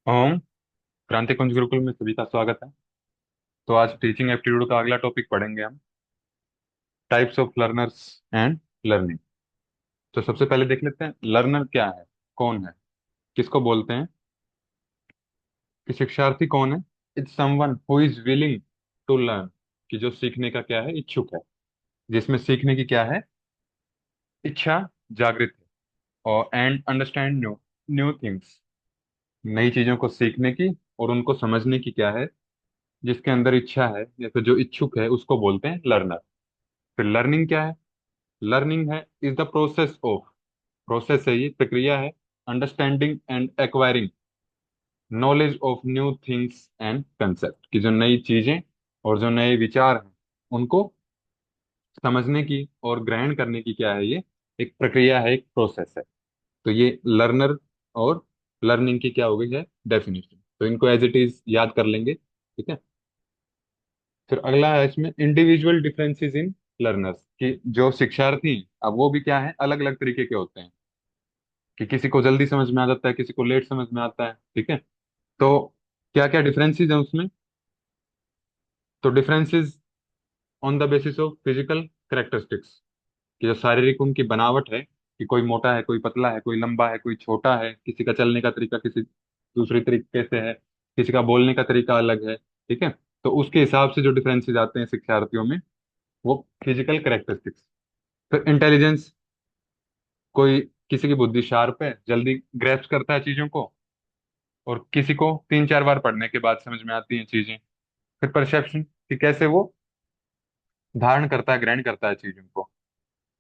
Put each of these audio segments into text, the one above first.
ओम। क्रांति कुंज गुरुकुल में सभी का स्वागत है। तो आज टीचिंग एप्टीट्यूड का अगला टॉपिक पढ़ेंगे हम, types of learners and learning. तो सबसे पहले देख लेते हैं लर्नर क्या है, कौन है, किसको बोलते हैं, कि शिक्षार्थी कौन है। It's someone who is willing to learn, कि जो सीखने का क्या है, इच्छुक है, जिसमें सीखने की क्या है, इच्छा जागृत है। और and understand new new things, नई चीजों को सीखने की और उनको समझने की क्या है, जिसके अंदर इच्छा है या फिर जो इच्छुक है उसको बोलते हैं लर्नर। फिर लर्निंग क्या है, लर्निंग है is the process of, process है ये, प्रक्रिया है, understanding and acquiring knowledge of new things and concept, की जो नई चीजें और जो नए विचार हैं उनको समझने की और ग्रहण करने की क्या है, ये एक प्रक्रिया है, एक प्रोसेस है। तो ये लर्नर और लर्निंग की क्या हो गई है, डेफिनेशन। तो इनको एज इट इज याद कर लेंगे, ठीक है। फिर अगला है इसमें इंडिविजुअल डिफरेंसेस इन लर्नर्स, कि जो शिक्षार्थी हैं, अब वो भी क्या है, अलग अलग तरीके के होते हैं, कि किसी को जल्दी समझ में आ जाता है, किसी को लेट समझ में आता है, ठीक है। तो क्या क्या डिफरेंसेस हैं उसमें, तो differences on the basis of physical characteristics, कि जो शारीरिक उनकी बनावट है, कि कोई मोटा है, कोई पतला है, कोई लंबा है, कोई छोटा है, किसी का चलने का तरीका किसी दूसरे तरीके से है, किसी का बोलने का तरीका अलग है, ठीक है। तो उसके हिसाब से जो डिफरेंसेस आते हैं शिक्षार्थियों में, वो फिजिकल करेक्टरिस्टिक्स। फिर इंटेलिजेंस, कोई किसी की बुद्धि शार्प है, जल्दी ग्रैस्प करता है चीजों को, और किसी को तीन चार बार पढ़ने के बाद समझ में आती हैं चीजें। फिर परसेप्शन, कि कैसे वो धारण करता है, ग्रहण करता है चीजों को।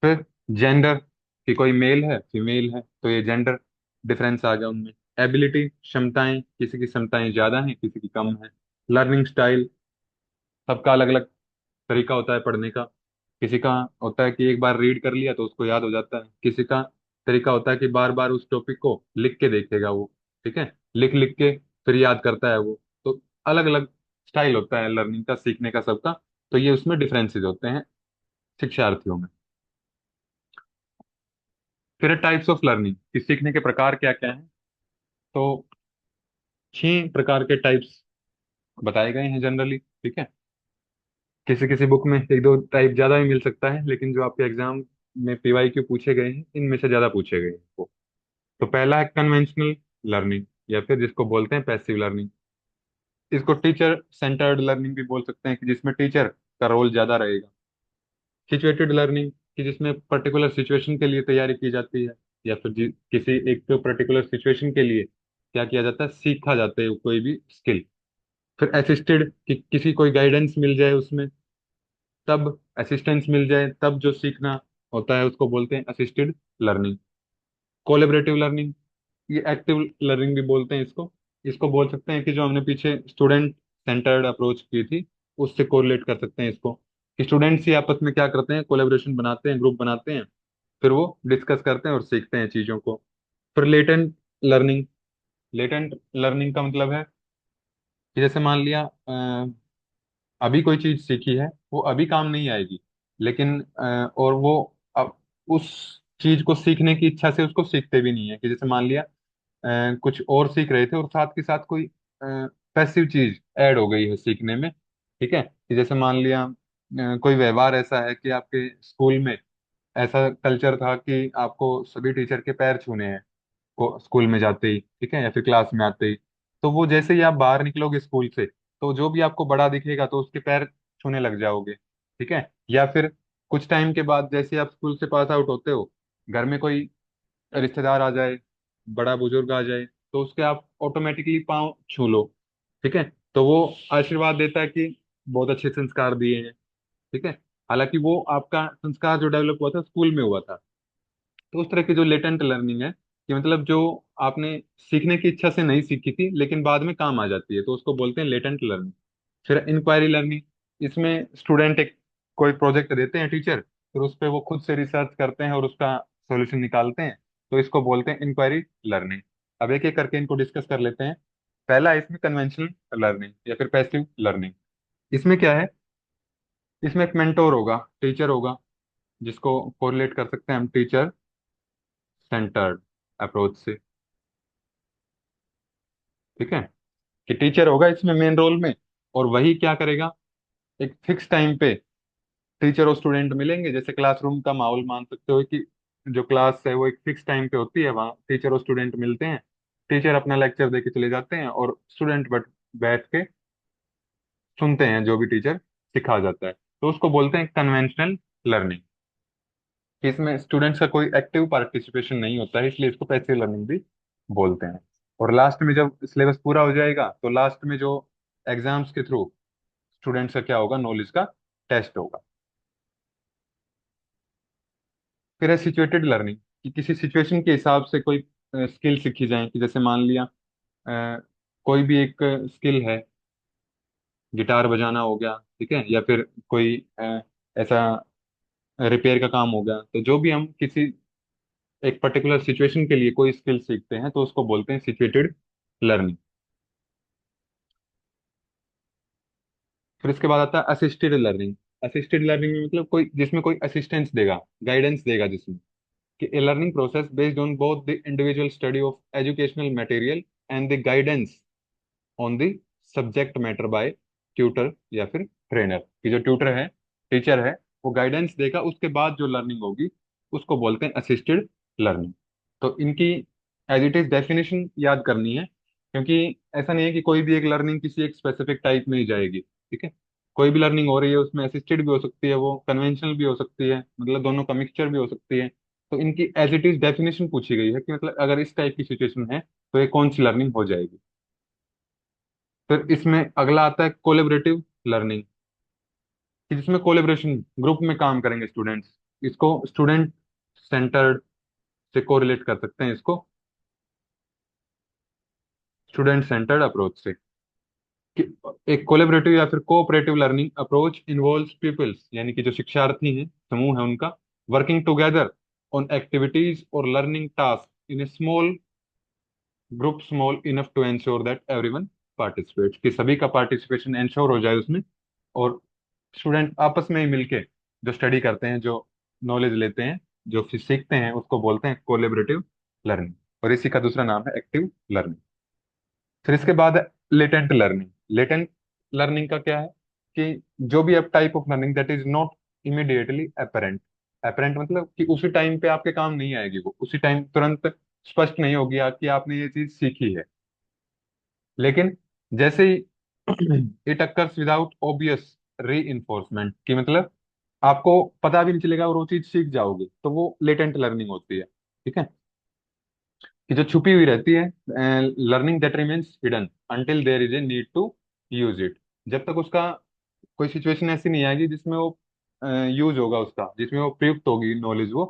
फिर जेंडर, कि कोई मेल है, फीमेल है, तो ये जेंडर डिफरेंस आ गया उनमें। एबिलिटी, क्षमताएं, किसी की क्षमताएं ज्यादा हैं, किसी की कम है। लर्निंग स्टाइल, सबका अलग अलग तरीका होता है पढ़ने का। किसी का होता है कि एक बार रीड कर लिया तो उसको याद हो जाता है, किसी का तरीका होता है कि बार बार उस टॉपिक को लिख के देखेगा वो, ठीक है, लिख लिख के फिर याद करता है वो। तो अलग अलग स्टाइल होता है लर्निंग का, सीखने का सबका। तो ये उसमें डिफरेंसेस होते हैं शिक्षार्थियों में। फिर टाइप्स ऑफ लर्निंग, कि सीखने के प्रकार क्या क्या हैं। तो 6 प्रकार के टाइप्स बताए गए हैं जनरली, ठीक है। किसी किसी बुक में एक दो टाइप ज्यादा भी मिल सकता है, लेकिन जो आपके एग्जाम में पीवाईक्यू पूछे गए हैं इनमें से ज्यादा पूछे गए हैं वो। तो पहला है कन्वेंशनल लर्निंग, या फिर जिसको बोलते हैं पैसिव लर्निंग। इसको टीचर सेंटर्ड लर्निंग भी बोल सकते हैं, कि जिसमें टीचर का रोल ज्यादा रहेगा। सिचुएटेड लर्निंग, कि जिसमें पर्टिकुलर सिचुएशन के लिए तैयारी की जाती है, या फिर किसी एक पर्टिकुलर सिचुएशन के लिए क्या किया जाता है, सीखा जाता है कोई भी स्किल। फिर असिस्टेड, कि किसी कोई गाइडेंस मिल जाए उसमें, तब असिस्टेंस मिल जाए तब जो सीखना होता है उसको बोलते हैं असिस्टेड लर्निंग। कोलेबरेटिव लर्निंग, ये एक्टिव लर्निंग भी बोलते हैं इसको। इसको बोल सकते हैं कि जो हमने पीछे स्टूडेंट सेंटर्ड अप्रोच की थी उससे कोरिलेट कर सकते हैं इसको, कि स्टूडेंट्स ही आपस में क्या करते हैं, कोलेबोरेशन बनाते हैं, ग्रुप बनाते हैं, फिर वो डिस्कस करते हैं और सीखते हैं चीजों को। फिर लेटेंट लर्निंग, लेटेंट लर्निंग का मतलब है कि जैसे मान लिया अभी कोई चीज सीखी है, वो अभी काम नहीं आएगी, लेकिन और वो अब उस चीज को सीखने की इच्छा से उसको सीखते भी नहीं है, कि जैसे मान लिया कुछ और सीख रहे थे और साथ के साथ कोई पैसिव चीज ऐड हो गई है सीखने में, ठीक है। कि जैसे मान लिया कोई व्यवहार ऐसा है कि आपके स्कूल में ऐसा कल्चर था कि आपको सभी टीचर के पैर छूने हैं, को स्कूल में जाते ही, ठीक है, या फिर क्लास में आते ही। तो वो जैसे ही आप बाहर निकलोगे स्कूल से, तो जो भी आपको बड़ा दिखेगा तो उसके पैर छूने लग जाओगे, ठीक है। या फिर कुछ टाइम के बाद जैसे आप स्कूल से पास आउट होते हो, घर में कोई रिश्तेदार आ जाए, बड़ा बुजुर्ग आ जाए, तो उसके आप ऑटोमेटिकली पाँव छू लो, ठीक है। तो वो आशीर्वाद देता है कि बहुत अच्छे संस्कार दिए हैं, ठीक है। हालांकि वो आपका संस्कार जो डेवलप हुआ था स्कूल में हुआ था। तो उस तरह की जो लेटेंट लर्निंग है, कि मतलब जो आपने सीखने की इच्छा से नहीं सीखी थी लेकिन बाद में काम आ जाती है, तो उसको बोलते हैं लेटेंट लर्निंग। फिर इंक्वायरी लर्निंग, इसमें स्टूडेंट एक कोई प्रोजेक्ट देते हैं टीचर, फिर उस पर वो खुद से रिसर्च करते हैं और उसका सॉल्यूशन निकालते हैं, तो इसको बोलते हैं इंक्वायरी लर्निंग। अब एक एक करके इनको डिस्कस कर लेते हैं। पहला है इसमें कन्वेंशनल लर्निंग या फिर पैसिव लर्निंग। इसमें क्या है, इसमें एक मेंटोर होगा, टीचर होगा, जिसको कोरिलेट कर सकते हैं हम टीचर सेंटर्ड अप्रोच से। ठीक है, कि टीचर होगा इसमें मेन रोल में, और वही क्या करेगा, एक फिक्स टाइम पे टीचर और स्टूडेंट मिलेंगे। जैसे क्लासरूम का माहौल मान सकते हो कि जो क्लास है वो एक फिक्स टाइम पे होती है, वहाँ टीचर और स्टूडेंट मिलते हैं, टीचर अपना लेक्चर दे के चले जाते हैं और स्टूडेंट बट बैठ के सुनते हैं जो भी टीचर सिखा जाता है। तो उसको बोलते हैं कन्वेंशनल लर्निंग। इसमें स्टूडेंट्स का कोई एक्टिव पार्टिसिपेशन नहीं होता है, इसलिए इसको पैसिव लर्निंग भी बोलते हैं। और लास्ट में जब सिलेबस पूरा हो जाएगा तो लास्ट में जो एग्जाम्स के थ्रू स्टूडेंट्स का क्या होगा, नॉलेज का टेस्ट होगा। फिर है सिचुएटेड लर्निंग, कि किसी सिचुएशन के हिसाब से कोई स्किल सीखी जाए, कि जैसे मान लिया कोई भी एक स्किल है, गिटार बजाना हो गया, ठीक है, या फिर कोई ऐसा रिपेयर का काम हो गया। तो जो भी हम किसी एक पर्टिकुलर सिचुएशन के लिए कोई स्किल सीखते हैं तो उसको बोलते हैं सिचुएटेड लर्निंग। फिर इसके बाद आता है असिस्टेड लर्निंग। असिस्टेड लर्निंग में मतलब कोई जिसमें कोई असिस्टेंस देगा, गाइडेंस देगा, जिसमें कि a learning process based on both the individual study of educational material and the guidance on the subject matter by tutor या फिर ट्रेनर, कि जो ट्यूटर है, टीचर है, वो गाइडेंस देगा, उसके बाद जो लर्निंग होगी उसको बोलते हैं असिस्टेड लर्निंग। तो इनकी एज इट इज डेफिनेशन याद करनी है, क्योंकि ऐसा नहीं है कि कोई भी एक लर्निंग किसी एक स्पेसिफिक टाइप में ही जाएगी। ठीक है, कोई भी लर्निंग हो रही है उसमें असिस्टेड भी हो सकती है, वो कन्वेंशनल भी हो सकती है, मतलब दोनों का मिक्सचर भी हो सकती है। तो इनकी एज इट इज डेफिनेशन पूछी गई है कि मतलब अगर इस टाइप की सिचुएशन है तो ये कौन सी लर्निंग हो जाएगी। फिर इसमें अगला आता है कोलेबरेटिव लर्निंग, कि जिसमें कोलेबरेशन, ग्रुप में काम करेंगे स्टूडेंट्स। इसको स्टूडेंट सेंटर्ड से कोरिलेट कर सकते हैं, इसको स्टूडेंट सेंटर्ड अप्रोच से, कि एक कोलेबरेटिव या फिर cooperative learning approach involves peoples, यानी कि जो शिक्षार्थी हैं, समूह है उनका, वर्किंग टुगेदर ऑन एक्टिविटीज और learning task in a small group, small enough to ensure that everyone participates, कि सभी का पार्टिसिपेशन इंश्योर हो जाए उसमें, और स्टूडेंट आपस में ही मिलके जो स्टडी करते हैं, जो नॉलेज लेते हैं, जो फिर सीखते हैं, उसको बोलते हैं कोलेबरेटिव लर्निंग। और इसी का दूसरा नाम है एक्टिव लर्निंग। फिर इसके बाद है लेटेंट लर्निंग। लेटेंट लर्निंग का क्या है, कि जो भी अब type of learning that is not immediately apparent. Apparent मतलब कि उसी टाइम पे आपके काम नहीं आएगी, वो उसी टाइम तुरंत स्पष्ट नहीं होगी कि आपने ये चीज सीखी है, लेकिन जैसे ही इट अकर्स विदाउट ऑब्वियस री इन्फोर्समेंट, की मतलब आपको पता भी नहीं चलेगा और वो चीज सीख जाओगे, तो वो लेटेंट लर्निंग होती है। ठीक है, कि जो छुपी हुई रहती है, learning that remains hidden until there is a need to use it. जब तक उसका कोई सिचुएशन ऐसी नहीं आएगी जिसमें वो यूज होगा, उसका जिसमें वो प्रयुक्त होगी नॉलेज वो,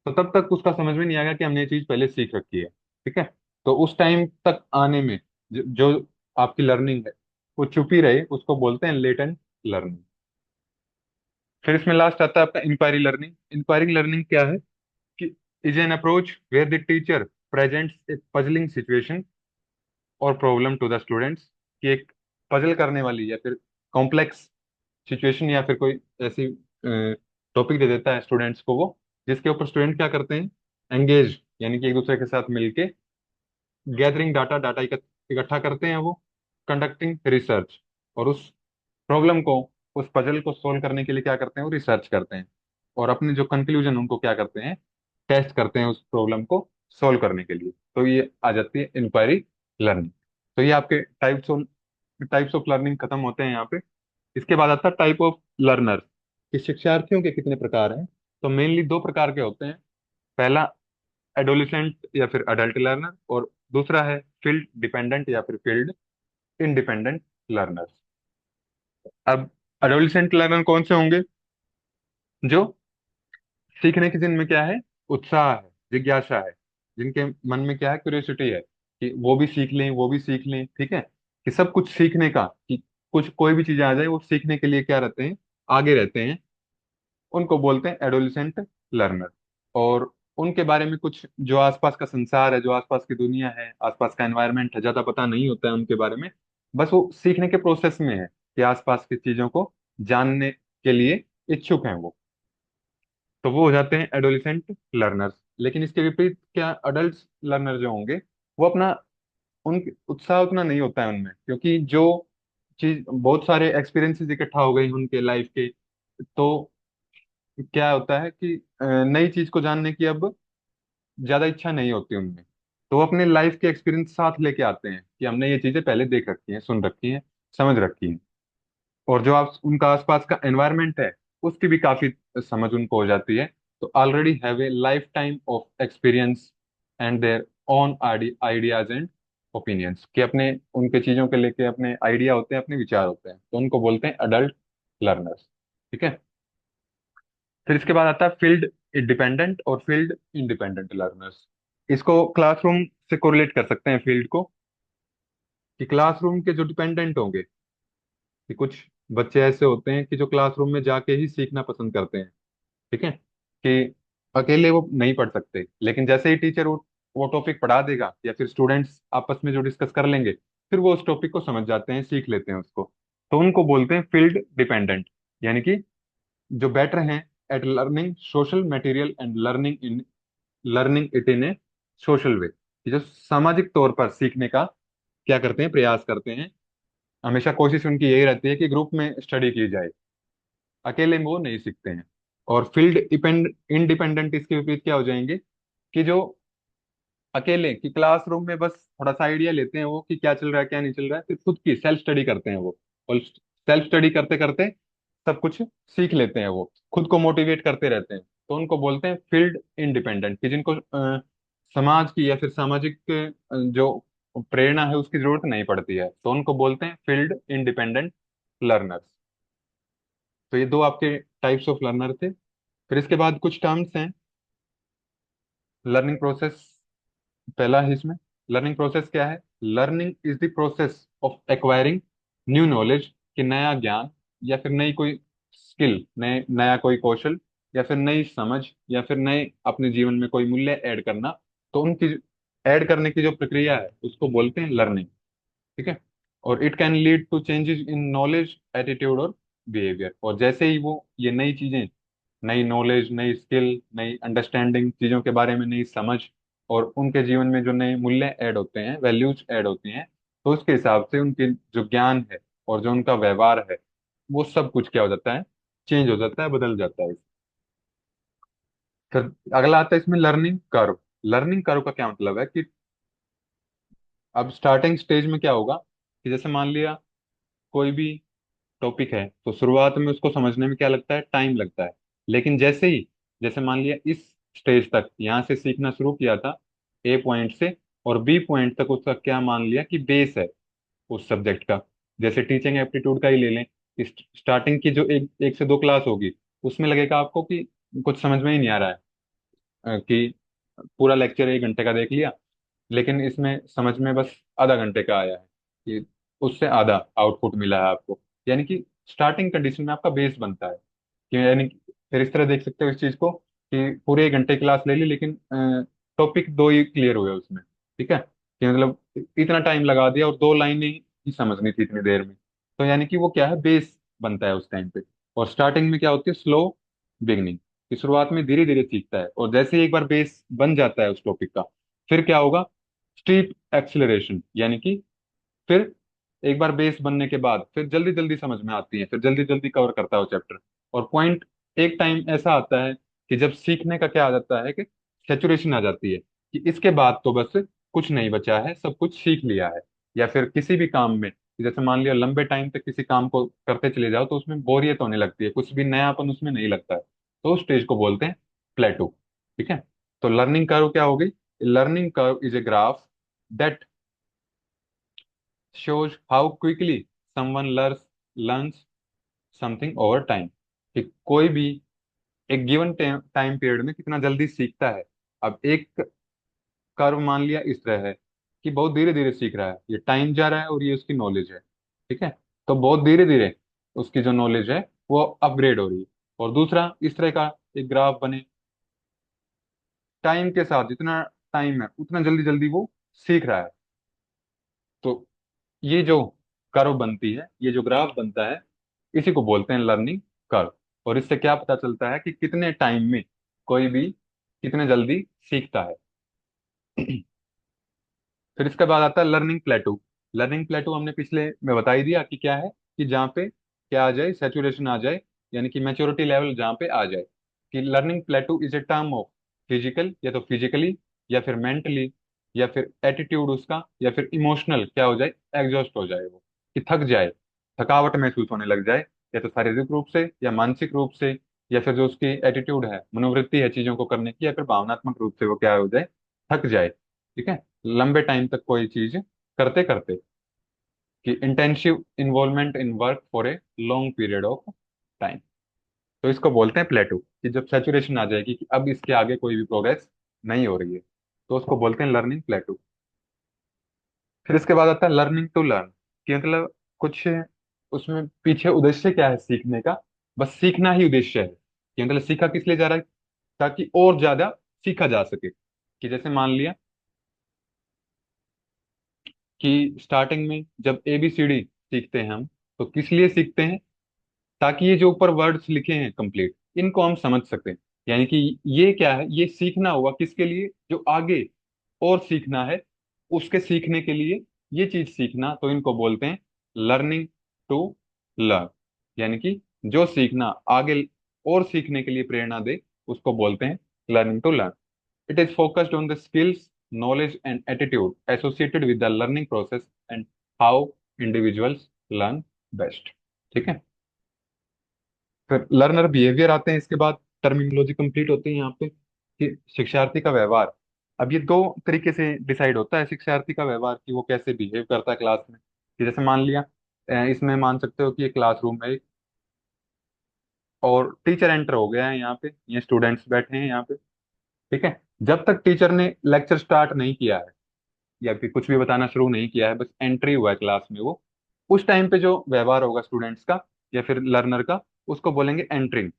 तो तब तक उसका समझ में नहीं आएगा कि हमने ये चीज पहले सीख रखी है। ठीक है, तो उस टाइम तक आने में जो आपकी लर्निंग है वो छुपी रहे, उसको बोलते हैं लेटेंट लर्निंग। फिर इसमें लास्ट आता है आपका इंक्वायरी लर्निंग। इंक्वायरी लर्निंग क्या है, कि is an approach where the teacher presents a puzzling situation और प्रॉब्लम टू द स्टूडेंट्स, कि एक पजल करने वाली या फिर कॉम्प्लेक्स सिचुएशन या फिर कोई ऐसी टॉपिक दे देता है स्टूडेंट्स को वो, जिसके ऊपर स्टूडेंट क्या करते हैं, एंगेज, यानी कि एक दूसरे के साथ मिलके गैदरिंग डाटा, डाटा इकट्ठा करते हैं वो, कंडक्टिंग रिसर्च, और उस प्रॉब्लम को, उस पजल को सोल्व करने के लिए क्या करते हैं, वो रिसर्च करते हैं, और अपने जो कंक्लूजन उनको क्या करते हैं, टेस्ट करते हैं उस प्रॉब्लम को सोल्व करने के लिए। तो ये आ जाती है इंक्वायरी लर्निंग। तो ये आपके टाइप्स ऑफ लर्निंग खत्म होते हैं यहाँ पे। इसके बाद आता है टाइप ऑफ लर्नर, कि शिक्षार्थियों के कितने प्रकार हैं। तो मेनली दो प्रकार के होते हैं। पहला एडोलिसेंट या फिर अडल्ट लर्नर, और दूसरा है फील्ड डिपेंडेंट या फिर फील्ड इंडिपेंडेंट लर्नर। अब एडोलिसेंट लर्नर कौन से होंगे, जो सीखने की जिनमें क्या है, उत्साह है, जिज्ञासा है, जिनके मन में क्या है, क्यूरियोसिटी है, कि वो भी सीख लें, वो भी सीख लें। ठीक है, कि सब कुछ सीखने का, कि कुछ कोई भी चीज आ जाए वो सीखने के लिए क्या रहते हैं, आगे रहते हैं, उनको बोलते हैं एडोलिसेंट लर्नर। और उनके बारे में कुछ जो आसपास का संसार है, जो आसपास की दुनिया है, आसपास का एनवायरनमेंट है, ज्यादा पता नहीं होता है उनके बारे में, बस वो सीखने के प्रोसेस में है, कि आसपास की चीजों को जानने के लिए इच्छुक हैं वो, तो वो हो जाते हैं एडोलिसेंट लर्नर्स। लेकिन इसके विपरीत क्या, अडल्ट लर्नर जो होंगे वो अपना उन उत्साह उतना नहीं होता है उनमें, क्योंकि जो चीज बहुत सारे एक्सपीरियंसेस इकट्ठा हो गई उनके लाइफ के। तो क्या होता है कि नई चीज को जानने की अब ज्यादा इच्छा नहीं होती उनमें। तो वो अपने लाइफ के एक्सपीरियंस साथ लेके आते हैं कि हमने ये चीजें पहले देख रखी हैं, सुन रखी हैं, समझ रखी हैं। और जो आप उनका आसपास का एनवायरनमेंट है उसकी भी काफी समझ उनको हो जाती है। तो already have a life time of experience and their own ideas and opinions, कि अपने उनके चीजों के लेके अपने आइडिया होते हैं, अपने विचार होते हैं, तो उनको बोलते हैं अडल्ट लर्नर्स। ठीक है। फिर इसके बाद आता है फील्ड डिपेंडेंट और फील्ड इंडिपेंडेंट लर्नर्स। इसको क्लासरूम से कोरिलेट कर सकते हैं फील्ड को, कि क्लासरूम के जो डिपेंडेंट होंगे, कि कुछ बच्चे ऐसे होते हैं कि जो क्लासरूम में जाके ही सीखना पसंद करते हैं। ठीक है, कि अकेले वो नहीं पढ़ सकते, लेकिन जैसे ही टीचर वो टॉपिक पढ़ा देगा या फिर स्टूडेंट्स आपस में जो डिस्कस कर लेंगे, फिर वो उस टॉपिक को समझ जाते हैं, सीख लेते हैं उसको। तो उनको बोलते हैं फील्ड डिपेंडेंट, यानी कि जो बेटर हैं at learning social material and learning it in a social way, कि जो सामाजिक तौर पर सीखने का क्या करते हैं, प्रयास करते हैं। हमेशा कोशिश उनकी यही रहती है कि ग्रुप में स्टडी की जाए, अकेले में वो नहीं सीखते हैं। और फील्ड इंडिपेंडेंट इसके विपरीत क्या हो जाएंगे, कि जो अकेले की क्लासरूम में बस थोड़ा सा आइडिया लेते हैं वो, कि क्या चल रहा है क्या नहीं चल रहा है, फिर खुद की सेल्फ स्टडी करते हैं वो। और सेल्फ स्टडी करते करते सब कुछ सीख लेते हैं वो, खुद को मोटिवेट करते रहते हैं। तो उनको बोलते हैं फील्ड इंडिपेंडेंट, कि जिनको समाज की या फिर सामाजिक जो प्रेरणा है उसकी जरूरत नहीं पड़ती है, तो उनको बोलते हैं फील्ड इंडिपेंडेंट लर्नर्स। तो ये दो आपके टाइप्स ऑफ लर्नर थे। फिर इसके बाद कुछ टर्म्स हैं लर्निंग प्रोसेस। पहला है इसमें, लर्निंग प्रोसेस क्या है? Learning is the process of acquiring new knowledge, कि नया ज्ञान या फिर नई कोई स्किल, नए नया कोई कौशल या फिर नई समझ या फिर नए अपने जीवन में कोई मूल्य ऐड करना। तो उनकी ऐड करने की जो प्रक्रिया है उसको बोलते हैं लर्निंग। ठीक है। और it can lead to changes in knowledge, attitude और बिहेवियर। और जैसे ही वो ये नई चीजें, नई नॉलेज, नई स्किल, नई अंडरस्टैंडिंग, चीजों के बारे में नई समझ, और उनके जीवन में जो नए मूल्य ऐड होते हैं, वैल्यूज ऐड होती हैं, तो उसके हिसाब से उनके जो ज्ञान है और जो उनका व्यवहार है, वो सब कुछ क्या हो जाता है, चेंज हो जाता है, बदल जाता है। फिर अगला आता है इसमें लर्निंग कर्व। लर्निंग कर्व का क्या मतलब है, कि अब स्टार्टिंग स्टेज में क्या होगा, कि जैसे मान लिया कोई भी टॉपिक है, तो शुरुआत में उसको समझने में क्या लगता है, टाइम लगता है। लेकिन जैसे ही, जैसे मान लिया इस स्टेज तक यहाँ से सीखना शुरू किया था, ए पॉइंट से, और बी पॉइंट तक उसका क्या मान लिया कि बेस है उस सब्जेक्ट का। जैसे टीचिंग एप्टीट्यूड का ही ले लें, स्टार्टिंग की जो एक से दो क्लास होगी, उसमें लगेगा आपको कि कुछ समझ में ही नहीं आ रहा है, कि पूरा लेक्चर 1 घंटे का देख लिया, लेकिन इसमें समझ में बस आधा घंटे का आया है, कि उससे आधा आउटपुट मिला है आपको। यानी कि स्टार्टिंग कंडीशन में आपका बेस बनता है, कि यानी कि फिर इस तरह देख सकते हो इस चीज को, कि पूरे 1 घंटे क्लास ले ली, लेकिन टॉपिक दो ही क्लियर हुए उसमें। ठीक है, कि मतलब इतना टाइम लगा दिया और दो लाइनें ही समझनी थी इतनी देर में। तो यानी कि वो क्या है, बेस बनता है उस टाइम पे। और स्टार्टिंग में क्या होती है, स्लो बिगनिंग, की शुरुआत में धीरे धीरे सीखता है, और जैसे ही एक बार बेस बन जाता है उस टॉपिक का, फिर क्या होगा, स्टीप एक्सेलरेशन, यानी कि फिर एक बार बेस बनने के बाद फिर जल्दी जल्दी समझ में आती है, फिर जल्दी जल्दी कवर करता है वो चैप्टर। और पॉइंट, एक टाइम ऐसा आता है कि जब सीखने का क्या आ जाता है, कि सेचुरेशन आ जाती है, कि इसके बाद तो बस कुछ नहीं बचा है, सब कुछ सीख लिया है। या फिर किसी भी काम में, जैसे मान लिया लंबे टाइम तक किसी काम को करते चले जाओ, तो उसमें बोरियत होने लगती है, कुछ भी नयापन उसमें नहीं लगता है। तो उस स्टेज को बोलते हैं प्लेटो। ठीक है। तो लर्निंग कर्व क्या होगी? Learning curve is a graph that shows how quickly someone learns something over time, कि कोई भी एक गिवन टाइम पीरियड में कितना जल्दी सीखता है। अब एक कर्व मान लिया इस तरह है, कि बहुत धीरे धीरे सीख रहा है, ये टाइम जा रहा है और ये उसकी नॉलेज है। ठीक है। तो बहुत धीरे धीरे उसकी जो नॉलेज है वो अपग्रेड हो रही है। और दूसरा इस तरह का एक ग्राफ बने, टाइम के साथ जितना टाइम है उतना जल्दी जल्दी वो सीख रहा है। तो ये जो कर्व बनती है, ये जो ग्राफ बनता है, इसी को बोलते हैं लर्निंग कर्व। और इससे क्या पता चलता है कि कितने टाइम में कोई भी कितने जल्दी सीखता है। फिर इसके बाद आता है लर्निंग प्लेटू। लर्निंग प्लेटू हमने पिछले में बता ही दिया कि क्या है, कि जहाँ पे क्या आ जाए, सेचुरेशन आ जाए, यानी कि मैच्योरिटी लेवल जहाँ पे आ जाए। कि learning प्लेटू is a term of physical, या तो फिजिकली, या फिर मेंटली, या फिर एटीट्यूड उसका, या फिर इमोशनल क्या हो जाए, एग्जॉस्ट हो जाए वो, कि थक जाए, थकावट महसूस होने लग जाए, या तो शारीरिक रूप से या मानसिक रूप से, या फिर जो उसकी एटीट्यूड है, मनोवृत्ति है चीजों को करने की, या फिर भावनात्मक रूप से वो क्या हो जाए, थक जाए। ठीक है, लंबे टाइम तक कोई चीज करते करते, कि intensive involvement in work for a long period of time. तो इसको बोलते हैं प्लेटो, कि जब सेचुरेशन आ जाएगी कि अब इसके आगे कोई भी प्रोग्रेस नहीं हो रही है, तो उसको बोलते हैं लर्निंग प्लेटो। फिर इसके बाद आता है लर्निंग टू लर्न, कि मतलब कुछ उसमें पीछे उद्देश्य क्या है सीखने का, बस सीखना ही उद्देश्य है, कि मतलब सीखा किस लिए जा रहा है, ताकि और ज्यादा सीखा जा सके। कि जैसे मान लिया कि स्टार्टिंग में जब ABCD सीखते हैं हम, तो किस लिए सीखते हैं, ताकि ये जो ऊपर वर्ड्स लिखे हैं कंप्लीट, इनको हम समझ सकें। यानी कि ये क्या है, ये सीखना हुआ किसके लिए, जो आगे और सीखना है, उसके सीखने के लिए ये चीज सीखना, तो इनको बोलते हैं लर्निंग टू लर्न। यानी कि जो सीखना आगे और सीखने के लिए प्रेरणा दे, उसको बोलते हैं learning to learn. It is focused on the skills, knowledge, and attitude associated with the learning process and how individuals learn best। ठीक है, फिर लर्नर बिहेवियर आते हैं इसके बाद, टर्मिनोलॉजी कंप्लीट होती है यहाँ पे, कि शिक्षार्थी का व्यवहार। अब ये दो तरीके से डिसाइड होता है शिक्षार्थी का व्यवहार, कि वो कैसे बिहेव करता है क्लास में। कि जैसे मान लिया इसमें मान सकते हो कि ये क्लासरूम है, और टीचर एंटर हो गया है यहाँ पे, ये स्टूडेंट्स बैठे हैं यहाँ पे। ठीक है, जब तक टीचर ने लेक्चर स्टार्ट नहीं किया है, या फिर कुछ भी बताना शुरू नहीं किया है, बस एंट्री हुआ है क्लास में वो, उस टाइम पे जो व्यवहार होगा स्टूडेंट्स का या फिर लर्नर का, उसको बोलेंगे एंट्रिंग।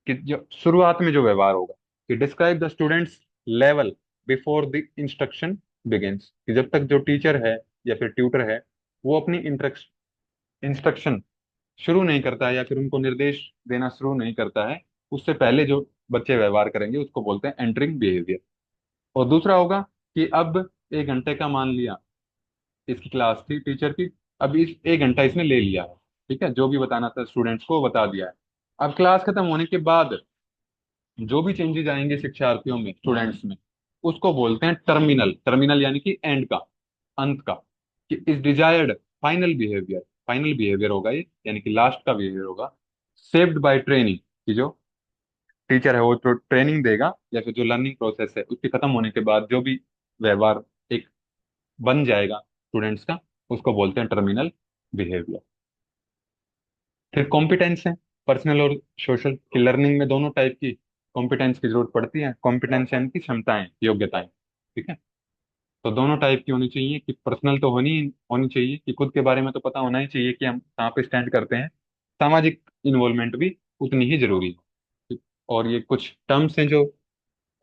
कि जो शुरुआत में जो व्यवहार होगा, कि describe the students level before the instruction begins, कि जब तक जो टीचर है या फिर ट्यूटर है, वो अपनी इंस्ट्रक्शन शुरू नहीं करता है, या फिर उनको निर्देश देना शुरू नहीं करता है, उससे पहले जो बच्चे व्यवहार करेंगे उसको बोलते हैं एंटरिंग बिहेवियर। और दूसरा होगा कि अब 1 घंटे का मान लिया इसकी क्लास थी टीचर की, अब इस 1 घंटा इसने ले लिया है। ठीक है, जो भी बताना था स्टूडेंट्स को वो बता दिया है। अब क्लास खत्म होने के बाद जो भी चेंजेस आएंगे शिक्षार्थियों में, स्टूडेंट्स में, उसको बोलते हैं टर्मिनल। टर्मिनल यानी कि एंड का, अंत का। कि इस desired final behaviour, final behaviour होगा ये, यानी कि लास्ट का बिहेवियर होगा, सेव्ड बाय ट्रेनिंग, कि जो टीचर है वो तो ट्रेनिंग देगा, या फिर जो लर्निंग प्रोसेस है उसके खत्म होने के बाद जो भी व्यवहार एक बन जाएगा स्टूडेंट्स का, उसको बोलते हैं टर्मिनल बिहेवियर। फिर कॉम्पिटेंस है, पर्सनल और सोशल, की लर्निंग में दोनों टाइप की कॉम्पिटेंस की जरूरत पड़ती है। कॉम्पिटेंस यानी कि क्षमताएं, योग्यताएं। ठीक है, तो दोनों टाइप की होनी चाहिए, कि पर्सनल तो होनी होनी चाहिए, कि खुद के बारे में तो पता होना ही चाहिए कि हम कहाँ पे स्टैंड करते हैं। सामाजिक इन्वॉल्वमेंट भी उतनी ही जरूरी है। और ये कुछ टर्म्स हैं जो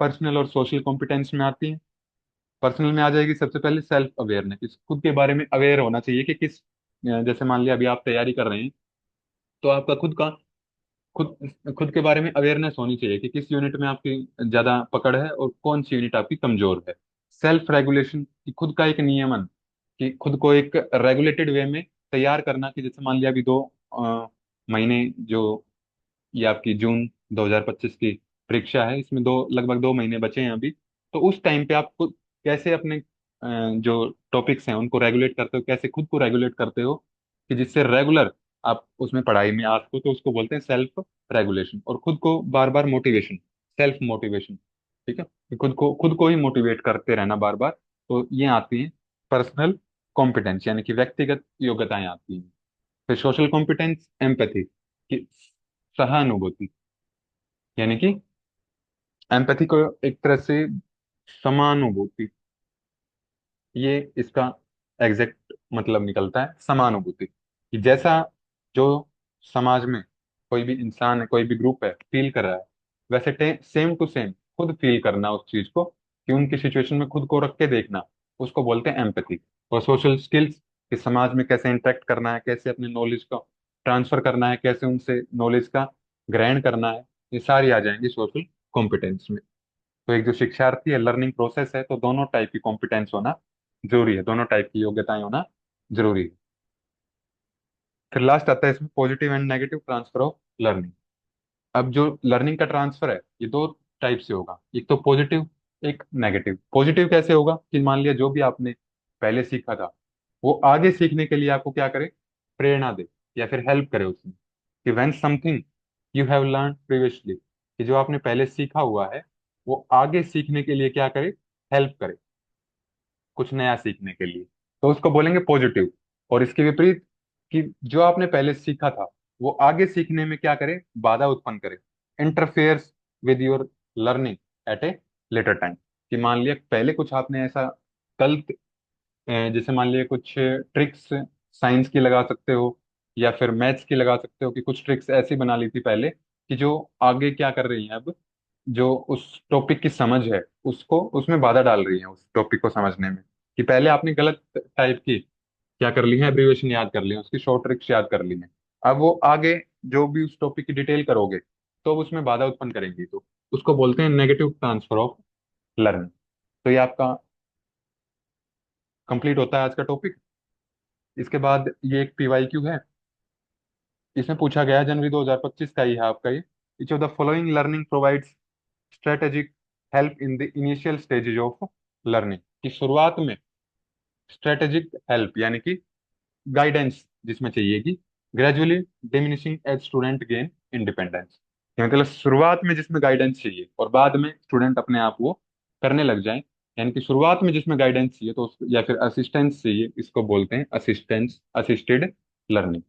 पर्सनल और सोशल कॉम्पिटेंस में आती हैं। पर्सनल में आ जाएगी सबसे पहले सेल्फ अवेयरनेस, खुद के बारे में अवेयर होना चाहिए कि किस, जैसे मान लिया अभी आप तैयारी कर रहे हैं, तो आपका खुद खुद के बारे में अवेयरनेस होनी चाहिए, कि किस यूनिट में आपकी ज्यादा पकड़ है और कौन सी यूनिट आपकी कमजोर है। सेल्फ रेगुलेशन, कि खुद का एक नियमन, कि खुद को एक रेगुलेटेड वे में तैयार करना। कि जैसे मान लिया अभी 2 महीने जो ये आपकी जून 2025 की परीक्षा है, इसमें लगभग 2 महीने बचे हैं अभी। तो उस टाइम पे आप खुद कैसे अपने जो टॉपिक्स हैं उनको रेगुलेट करते हो, कैसे खुद को रेगुलेट करते हो, कि जिससे रेगुलर आप उसमें पढ़ाई में आ सको, तो उसको बोलते हैं सेल्फ रेगुलेशन। और खुद को बार बार मोटिवेशन, सेल्फ मोटिवेशन। ठीक है, कि खुद को ही मोटिवेट करते रहना बार बार। तो ये आती है पर्सनल कॉम्पिटेंस, यानी कि व्यक्तिगत योग्यताएं आती हैं। फिर सोशल कॉम्पिटेंस, एम्पैथी, कि सहानुभूति, यानी कि एम्पैथी को एक तरह से समानुभूति, ये इसका एग्जैक्ट मतलब निकलता है समानुभूति। कि जैसा जो समाज में कोई भी इंसान है, कोई भी ग्रुप है, फील कर रहा है, वैसे सेम टू सेम खुद फील करना उस चीज को, कि उनकी सिचुएशन में खुद को रख के देखना, उसको बोलते हैं एम्पैथी। और सोशल स्किल्स, कि समाज में कैसे इंटरेक्ट करना है, कैसे अपने नॉलेज को ट्रांसफर करना है, कैसे उनसे नॉलेज का ग्रहण करना है, ये सारी आ जाएंगी सोशल कॉम्पिटेंस में। तो एक जो शिक्षार्थी है, लर्निंग प्रोसेस है, तो दोनों टाइप की कॉम्पिटेंस होना जरूरी है, दोनों टाइप की योग्यताएं होना जरूरी है। फिर लास्ट आता है इसमें positive and negative transfer of learning. अब जो लर्निंग का ट्रांसफर है ये दो टाइप से होगा, एक तो पॉजिटिव, एक नेगेटिव। पॉजिटिव कैसे होगा कि मान लिया जो भी आपने पहले सीखा था वो आगे सीखने के लिए आपको क्या करे, प्रेरणा दे या फिर हेल्प करे उसमें। कि when something you have learn previously, कि जो आपने पहले सीखा हुआ है वो आगे सीखने के लिए क्या करे, हेल्प करे कुछ नया सीखने के लिए, तो उसको बोलेंगे पॉजिटिव। और इसके विपरीत कि जो आपने पहले सीखा था वो आगे सीखने में क्या करे, बाधा उत्पन्न करे, interferes with your learning at a later time. कि मान लिया पहले कुछ आपने ऐसा गलत, जैसे मान लिया कुछ ट्रिक्स साइंस की लगा सकते हो या फिर मैथ्स की लगा सकते हो, कि कुछ ट्रिक्स ऐसी बना ली थी पहले कि जो आगे क्या कर रही हैं अब, जो उस टॉपिक की समझ है उसको उसमें बाधा डाल रही है उस टॉपिक को समझने में। कि पहले आपने गलत टाइप की क्या कर ली है, एब्रिविएशन याद कर ली है, उसकी शॉर्ट ट्रिक्स याद कर ली है। अब वो आगे जो भी उस टॉपिक की डिटेल करोगे तो अब उसमें बाधा उत्पन्न करेंगी, तो उसको बोलते हैं नेगेटिव ट्रांसफर ऑफ लर्निंग। तो ये आपका कंप्लीट होता है आज का टॉपिक। इसके बाद ये एक पीवाईक्यू है, इसमें पूछा गया है जनवरी 2025 का ही है आपका ये। Each of the following learning provides strategic help in the initial stages of learning. की शुरुआत में स्ट्रेटेजिक हेल्प यानी कि गाइडेंस जिसमें चाहिएगी, gradually diminishing as student gain independence. मतलब शुरुआत में जिसमें गाइडेंस चाहिए और बाद में स्टूडेंट अपने आप वो करने लग जाए। यानी कि शुरुआत में जिसमें गाइडेंस चाहिए तो या फिर असिस्टेंस चाहिए, इसको बोलते हैं असिस्टेंस असिस्टेड लर्निंग।